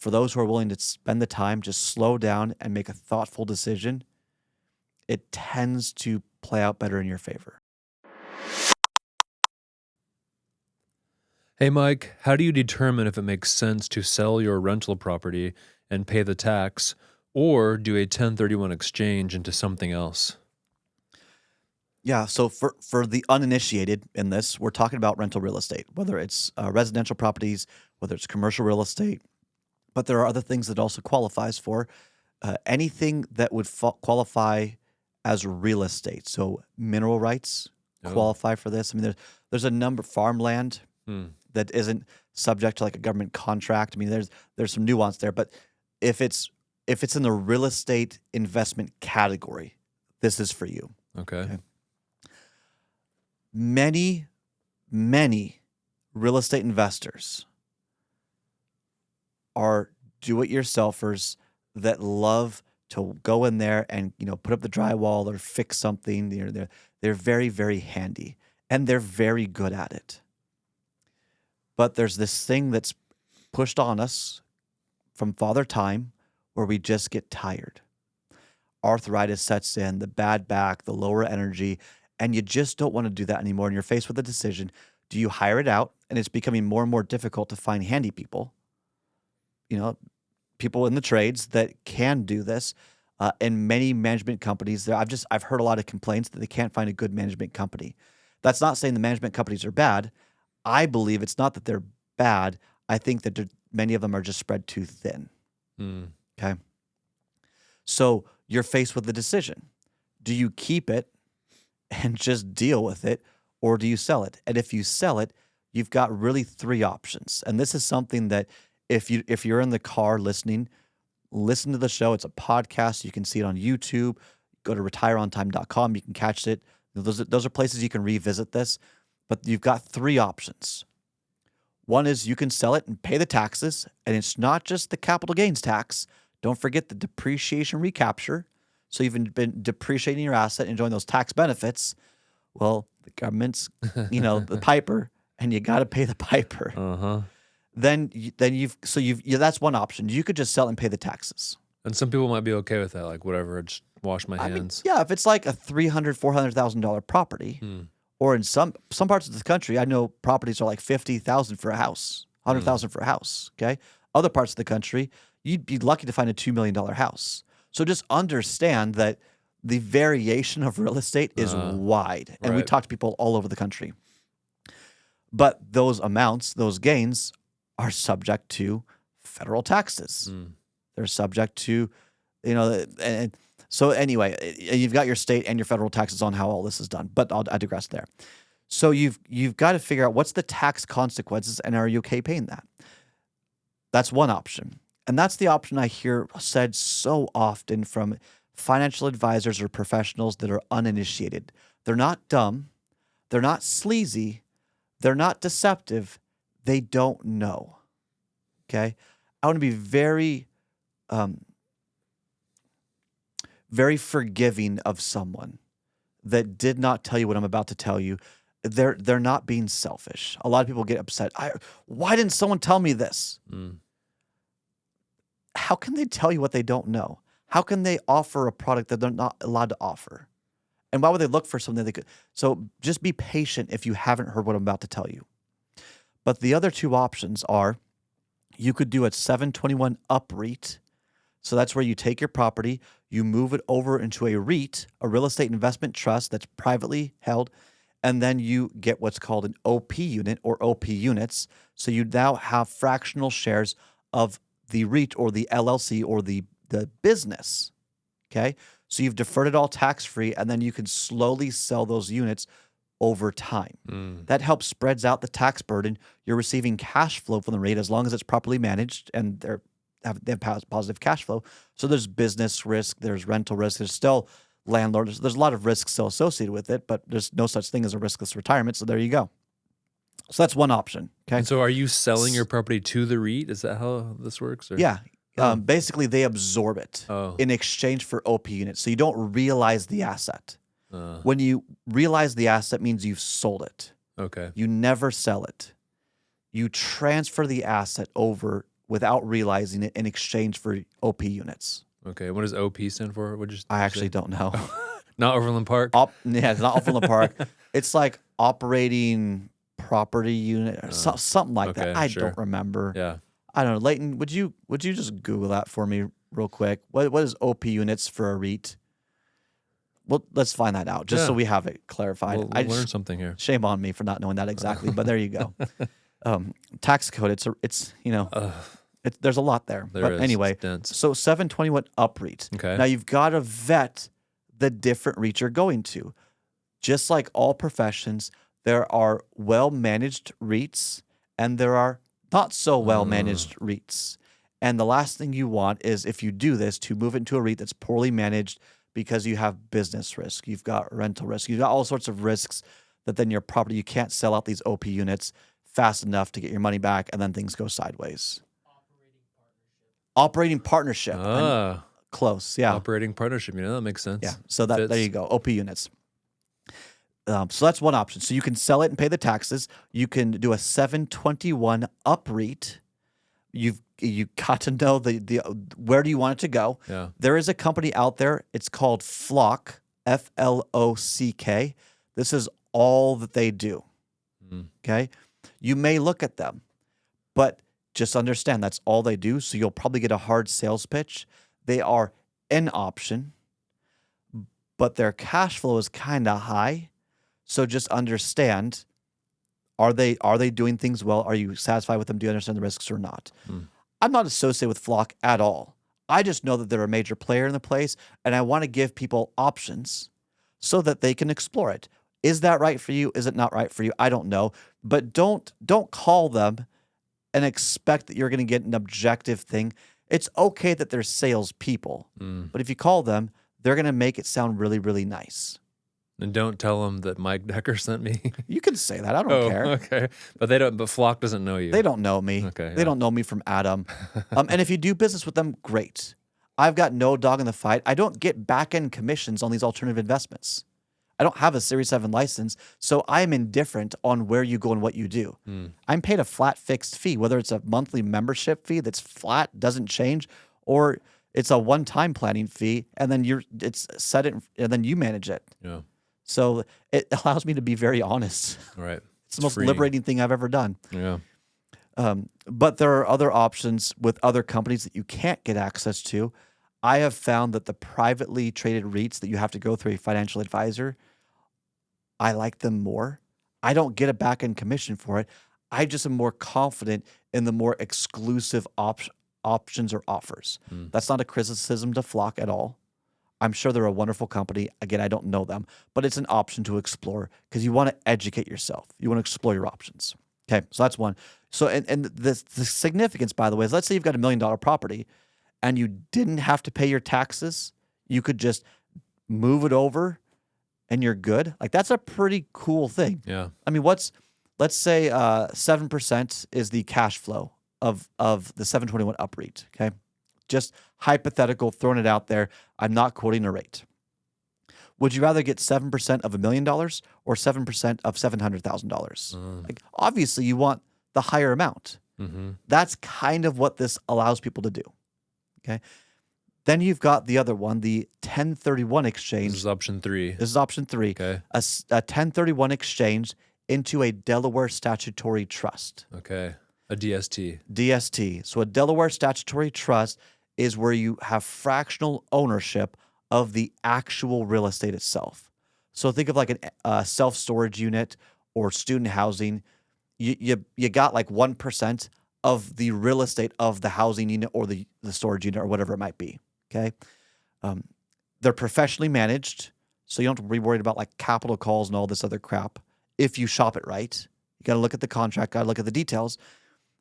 for those who are willing to spend the time, just slow down and make a thoughtful decision, it tends to play out better in your favor. Hey, Mike, how do you determine if it makes sense to sell your rental property and pay the tax or do a 1031 exchange into something else? Yeah, so for the uninitiated in this, we're talking about rental real estate, whether it's residential properties, whether it's commercial real estate, but there are other things that also qualifies for anything that would qualify as real estate. So mineral rights Oh. qualify for this. I mean, there's a number farmland Hmm. that isn't subject to like a government contract. I mean, there's some nuance there, but if it's in the real estate investment category, this is for you. Okay. Many real estate investors are do-it-yourselfers that love to go in there and put up the drywall or fix something. They're very, very handy and they're very good at it. But there's this thing that's pushed on us from Father Time where we just get tired. Arthritis sets in, the bad back, the lower energy, and you just don't want to do that anymore. And you're faced with a decision. Do you hire it out? And it's becoming more and more difficult to find handy people, people in the trades that can do this. And many management companies, I've heard a lot of complaints that they can't find a good management company. That's not saying the management companies are bad. I believe it's not that they're bad. I think that many of them are just spread too thin. Okay. So you're faced with the decision. Do you keep it and just deal with it, or do you sell it? And if you sell it, you've got really three options. And this is something that if you're in the car listening, listen to the show. It's a podcast. You can see it on YouTube. Go to retireontime.com. You can catch it. Those are places you can revisit this. But you've got three options. One is you can sell it and pay the taxes, and it's not just the capital gains tax. Don't forget the depreciation recapture. So you've been depreciating your asset, enjoying those tax benefits. Well, the government's, the piper, and you got to pay the piper. Uh-huh. Then that's one option. You could just sell and pay the taxes. And some people might be okay with that, like whatever, just wash my hands. Yeah, if it's like a $300,000-$400,000 property, or in some parts of the country, I know properties are like $50,000 for a house, $100,000 for a house. Okay, other parts of the country, you'd be lucky to find a $2 million house. So just understand that the variation of real estate is wide, and we talk to people all over the country. But those amounts, those gains, are subject to federal taxes. They're subject to, and so anyway, you've got your state and your federal taxes on how all this is done. But I digress there. So you've got to figure out what's the tax consequences, and are you okay paying that? That's one option, and that's the option I hear said so often from financial advisors or professionals that are uninitiated. They're not dumb, they're not sleazy, they're not deceptive. They don't know. Okay, I want to be very, very forgiving of someone that did not tell you what I'm about to tell you. They're not being selfish. A lot of people get upset. Why didn't someone tell me this? How can they tell you what they don't know? How can they offer a product that they're not allowed to offer? And why would they look for something they could? So just be patient if you haven't heard what I'm about to tell you. But the other two options are you could do a 721 UPREIT. So that's where you take your property, you move it over into a REIT, a real estate investment trust that's privately held, and then you get what's called an OP unit or OP units. So you now have fractional shares of the REIT or the LLC or the business. Okay? So you've deferred it all tax-free, and then you can slowly sell those units over time. That helps spreads out the tax burden. You're receiving cash flow from the REIT as long as it's properly managed and they have positive cash flow. So there's business risk, there's rental risk, there's still landlord. There's a lot of risk still associated with it, but there's no such thing as a riskless retirement. So there you go. So that's one option. Okay. And so are you selling your property to the REIT? Is that how this works? Or? Yeah. Basically, they absorb it in exchange for OP units. So you don't realize the asset. When you realize the asset means you've sold it. Okay. You never sell it. You transfer the asset over without realizing it in exchange for OP units. Okay. What does OP stand for? I you actually say? don't know. Not Overland Park. Yeah, it's not Overland Park. It's like operating property unit or something like that. Okay, I sure. don't remember. Yeah. I don't know. Leighton, would you just Google that for me real quick? What is OP units for a REIT? Well, let's find that out just so Yeah. we have it clarified. We'll learn something here. Shame on me for not knowing that exactly, but there you go. Tax code. It's there's a lot there. There But is. anyway, It's dense. so 721 up REIT. Okay. Now you've got to vet the different REITs you're going to. Just like all professions, there are well-managed REITs and there are not so well-managed REITs. And the last thing you want is, if you do this, to move into a REIT that's poorly managed because you have business risk, you've got rental risk, you've got all sorts of risks that then your property, you can't sell out these OP units fast enough to get your money back, and then things go sideways. Operating partnership. Close, yeah. Operating partnership. That makes sense. Yeah. So there you go. OP units. So that's one option. So you can sell it and pay the taxes. You can do a 721 up REIT. You got to know the where do you want it to go. Yeah. There is a company out there. It's called Flock, Flock. This is all that they do. Okay. You may look at them, but just understand that's all they do. So you'll probably get a hard sales pitch. They are an option, but their cash flow is kind of high. So just understand, are they doing things well? Are you satisfied with them? Do you understand the risks or not? I'm not associated with Flock at all. I just know that they're a major player in the place, and I want to give people options so that they can explore it. Is that right for you? Is it not right for you? I don't know. But don't call them and expect that you're going to get an objective thing. It's okay that they're salespeople, but if you call them, they're going to make it sound really, really nice. And don't tell them that Mike Decker sent me. You can say that. I don't care. Okay. But they don't. But Flock doesn't know you. They don't know me. Okay. They don't know me from Adam. And if you do business with them, great. I've got no dog in the fight. I don't get back-end commissions on these alternative investments. I don't have a Series 7 license, so I'm indifferent on where you go and what you do. I'm paid a flat fixed fee, whether it's a monthly membership fee that's flat, doesn't change, or it's a one-time planning fee, and then it's set it, and then you manage it. Yeah. So it allows me to be very honest. Right. It's the most liberating thing I've ever done. Yeah. But there are other options with other companies that you can't get access to. I have found that the privately traded REITs that you have to go through a financial advisor, I like them more. I don't get a back-end commission for it. I just am more confident in the more exclusive options or offers. That's not a criticism to Flock at all. I'm sure they're a wonderful company. Again, I don't know them, but it's an option to explore because you want to educate yourself. You want to explore your options. Okay, so that's one. So, and the significance, by the way, is let's say you've got $1 million property and you didn't have to pay your taxes. You could just move it over and you're good. Like, that's a pretty cool thing. Yeah. I mean, let's say 7% is the cash flow of the 721 up REIT, okay? Just hypothetical, throwing it out there. I'm not quoting a rate. Would you rather get 7% of $1 million or 7% of $700,000? Like, obviously, you want the higher amount. That's kind of what this allows people to do. Okay. Then you've got the other one, the 1031 exchange. This is option 3. This is option 3. Okay. A 1031 exchange into a Delaware statutory trust. Okay. A DST. DST. So a Delaware statutory trust is where you have fractional ownership of the actual real estate itself. So think of like a self-storage unit or student housing. You got like 1% of the real estate of the housing unit or the storage unit or whatever it might be. Okay. They're professionally managed, so you don't have to be worried about like capital calls and all this other crap. If you shop it right, you got to look at the contract, got to look at the details.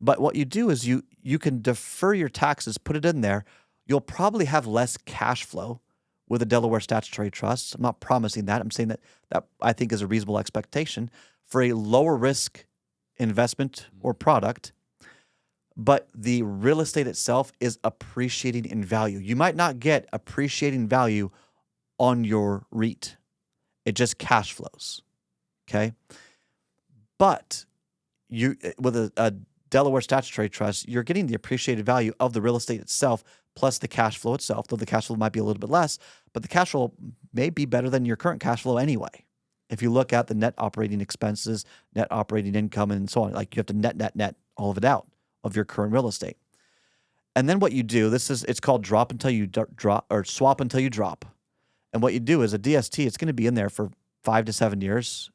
But what you do is you can defer your taxes, put it in there. You'll probably have less cash flow with a Delaware statutory trust. I'm not promising that. I'm saying that I think is a reasonable expectation for a lower risk investment or product. But the real estate itself is appreciating in value. You might not get appreciating value on your REIT. It just cash flows. Okay. But you with a Delaware statutory trust, you're getting the appreciated value of the real estate itself plus the cash flow itself, though the cash flow might be a little bit less, but the cash flow may be better than your current cash flow anyway. If you look at the net operating expenses, net operating income, and so on, like you have to net all of it out of your current real estate. And then what you do, it's called drop until you drop, or swap until you drop. And what you do is a DST, it's going to be in there for 5 to 7 years.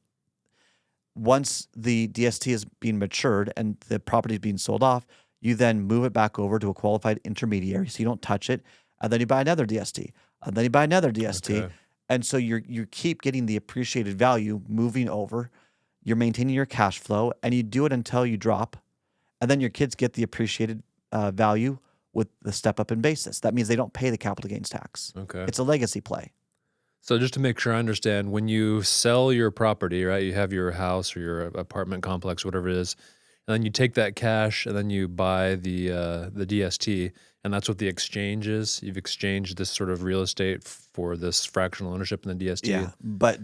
Once the DST is being matured and the property is being sold off, you then move it back over to a qualified intermediary so you don't touch it. And then you buy another DST. And then you buy another DST. Okay. And so you keep getting the appreciated value moving over. You're maintaining your cash flow, and you do it until you drop. And then your kids get the appreciated value with the step up in basis. That means they don't pay the capital gains tax. Okay. It's a legacy play. So just to make sure I understand, when you sell your property, right, you have your house or your apartment complex, whatever it is, and then you take that cash and then you buy the DST, and that's what the exchange is. You've exchanged this sort of real estate for this fractional ownership in the DST. Yeah, but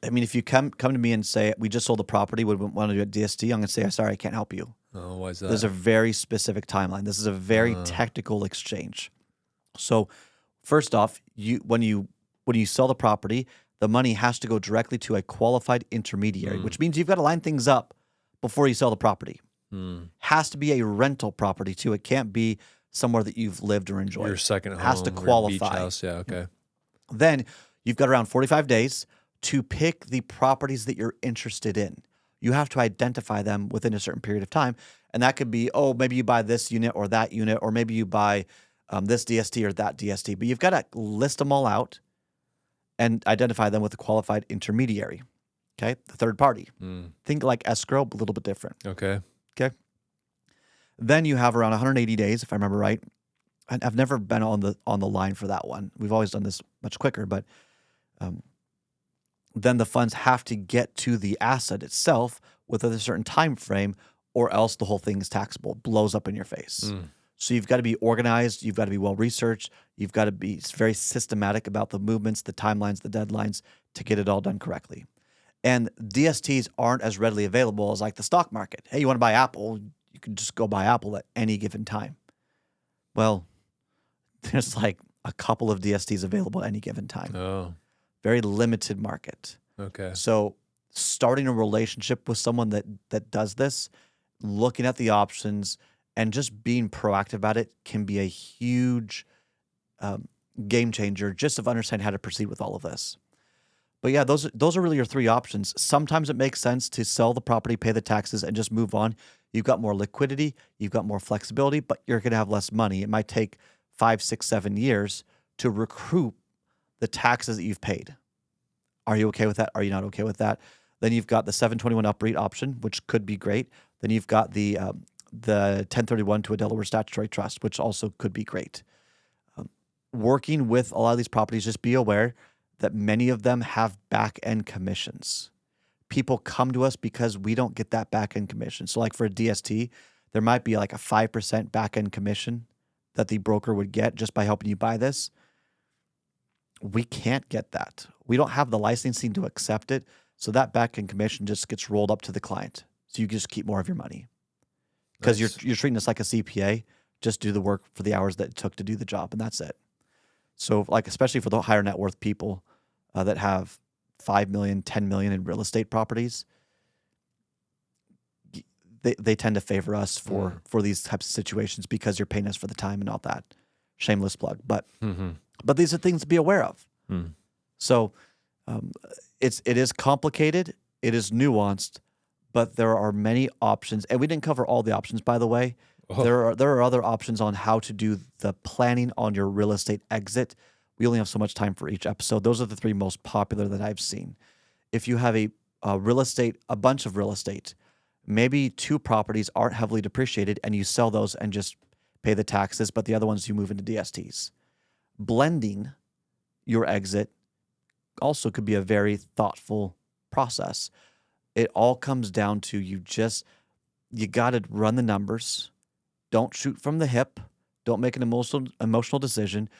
I mean, if you come to me and say we just sold the property, would want to do a DST, I'm going to say sorry, I can't help you. Oh, why is that? There's a very specific timeline. This is a very technical exchange. So first off, when you sell the property, the money has to go directly to a qualified intermediary, which means you've got to line things up before you sell the property. Has to be a rental property too. It can't be somewhere that you've lived or enjoyed. Your second home, has to or qualify. beach house. Yeah, okay. Then you've got around 45 days to pick the properties that you're interested in. You have to identify them within a certain period of time. And that could be, maybe you buy this unit, or maybe you buy this DST or that DST. But you've got to list them all out and identify them with a qualified intermediary, okay? The third party. Think like escrow, but a little bit different. Okay. Okay. Then you have around 180 days, if I remember right. I've never been on the line for that one. We've always done this much quicker, but then the funds have to get to the asset itself within a certain time frame, or else the whole thing is taxable, blows up in your face. So you've got to be organized, you've got to be well researched, you've got to be very systematic about the movements, the timelines, the deadlines to get it all done correctly. And DSTs aren't as readily available as like the stock market. Hey, you want to buy Apple? You can just go buy Apple at any given time. Well, there's like a couple of DSTs available at any given time. Oh, Very limited market. okay. So starting a relationship with someone that does this, looking at the options, and just being proactive about it can be a huge game changer just of understanding how to proceed with all of this. But yeah, those are really your three options. Sometimes it makes sense to sell the property, pay the taxes, and just move on. You've got more liquidity, you've got more flexibility, but you're going to have less money. It might take 5, 6, 7 years to recoup the taxes that you've paid. Are you okay with that? Are you not okay with that? Then you've got the 721 UPREIT option, which could be great. Then you've got the 1031 to a Delaware statutory trust, which also could be great. Working with a lot of these properties, just be aware that many of them have back-end commissions. People come to us because we don't get that back-end commission. So like for a DST, there might be like a 5% back-end commission that the broker would get just by helping you buy this. We can't get that. We don't have the licensing to accept it. So that back-end commission just gets rolled up to the client. So you just keep more of your money. Because Nice. you're treating us like a CPA. Just do the work for the hours that it took to do the job, and that's it. So like especially for the higher net worth people that have 5 million, 10 million in real estate properties, they tend to favor us for these types of situations because you're paying us for the time and all that. Shameless plug, but these are things to be aware of. So it is complicated, it is nuanced, but there are many options, and we didn't cover all the options, by the way. Oh. There are other options on how to do the planning on your real estate exit. We only have so much time for each episode. Those are the three most popular that I've seen. If you have a bunch of real estate, maybe 2 properties aren't heavily depreciated, and you sell those and just pay the taxes, but the other ones you move into DSTs. Blending your exit also could be a very thoughtful process. It all comes down to you got to run the numbers. Don't shoot from the hip. Don't make an emotional decision.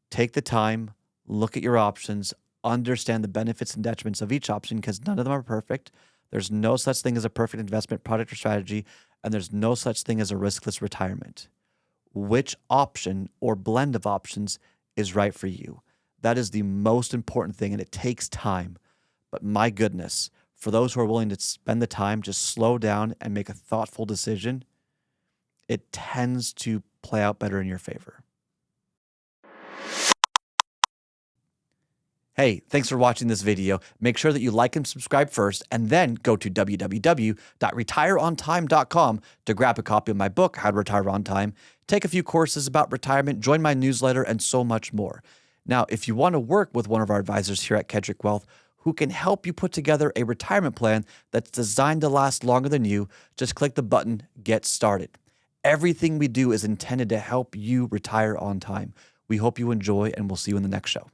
Take the time, look at your options, understand the benefits and detriments of each option because none of them are perfect, There's no such thing as a perfect investment product or strategy, and there's no such thing as a riskless retirement. Which option or blend of options is right for you? That is the most important thing, and it takes time. But my goodness, for those who are willing to spend the time, just slow down and make a thoughtful decision, it tends to play out better in your favor. Hey, thanks for watching this video. Make sure that you like and subscribe first, and then go to www.retireontime.com to grab a copy of my book, How to Retire on Time, take a few courses about retirement, join my newsletter, and so much more. Now, if you want to work with one of our advisors here at Kedrick Wealth, who can help you put together a retirement plan that's designed to last longer than you, just click the button, Get Started. Everything we do is intended to help you retire on time. We hope you enjoy, and we'll see you in the next show.